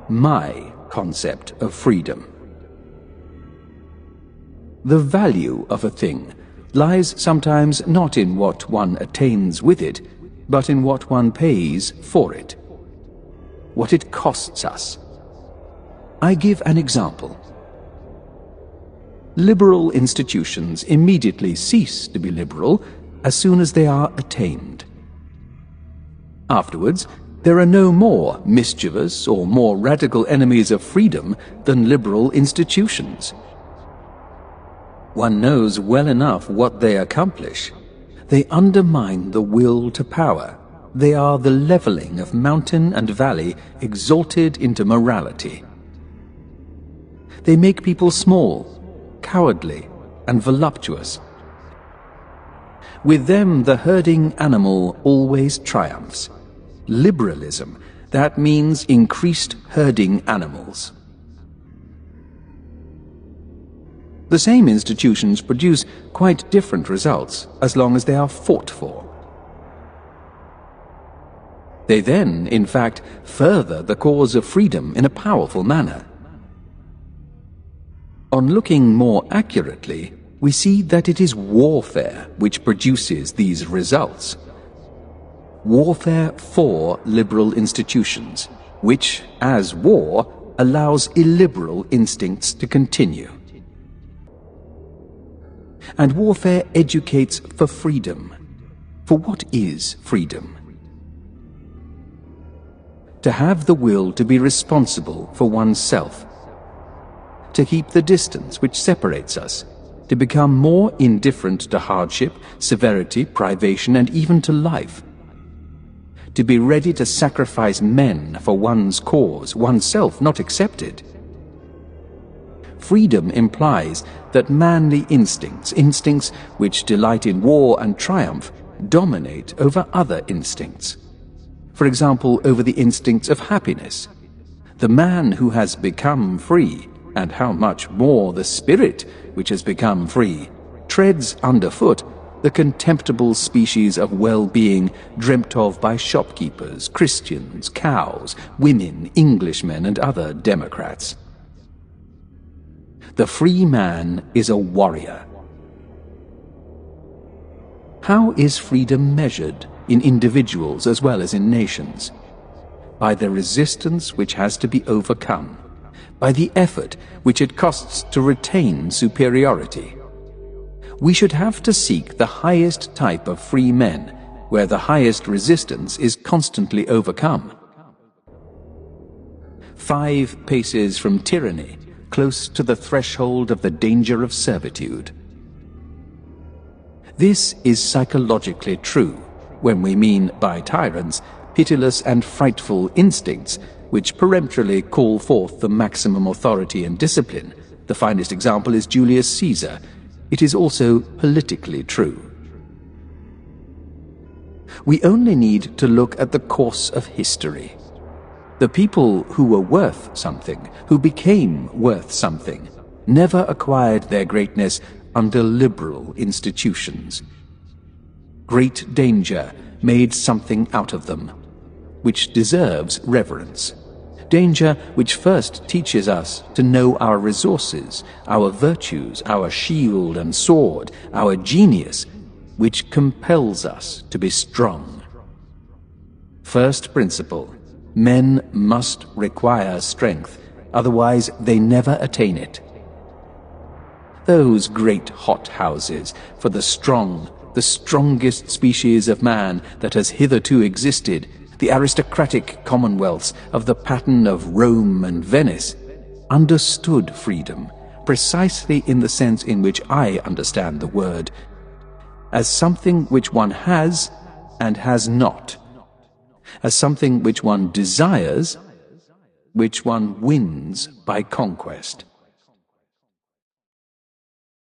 my concept of freedom. The value of a thing lies sometimes not in what one attains with it, but in what one pays for it, what it costs us. I give an example. Liberal institutions immediately cease to be liberal as soon as they are attained. Afterwards, there are no more mischievous or more radical enemies of freedom than liberal institutions. One knows well enough what they accomplish. They undermine the will to power. They are the leveling of mountain and valley exalted into morality. They make people small, cowardly, and voluptuous. With them, the herding animal always triumphs. Liberalism, that means increased herding animals. The same institutions produce quite different results as long as they are fought for. They then, in fact, further the cause of freedom in a powerful manner. On looking more accurately, we see that it is warfare which produces these results. Warfare for liberal institutions, which, as war, allows illiberal instincts to continue. And warfare educates for freedom. For what is freedom? To have the will to be responsible for oneself, to keep the distance which separates us, to become more indifferent to hardship, severity, privation, and even to life, to be ready to sacrifice men for one's cause, oneself not excepted. Freedom implies that manly instincts which delight in war and triumph, dominate over other instincts. For example, over the instincts of happiness. The man who has become free, and how much more the spirit which has become free, treads underfoot the contemptible species of well-being dreamt of by shopkeepers, Christians, cows, women, Englishmen, and other democrats. The free man is a warrior. How is freedom measured in individuals as well as in nations? By the resistance which has to be overcome, by the effort which it costs to retain superiority. We should have to seek the highest type of free men, where the highest resistance is constantly overcome. 5 paces from tyranny, close to the threshold of the danger of servitude. This is psychologically true, when we mean by tyrants pitiless and frightful instincts which peremptorily call forth the maximum authority and discipline. The finest example is Julius Caesar. It is also politically true. We only need to look at the course of history. The people who were worth something, who became worth something, never acquired their greatness under liberal institutions. Great danger made something out of them, which deserves reverence. Danger which first teaches us to know our resources, our virtues, our shield and sword, our genius, which compels us to be strong. First principle: men must require strength, otherwise they never attain it. Those great hot houses for the strong, the strongest species of man that has hitherto existed, the aristocratic commonwealths of the pattern of Rome and Venice, understood freedom precisely in the sense in which I understand the word, as something which one has and has not, as something which one desires, which one wins by conquest.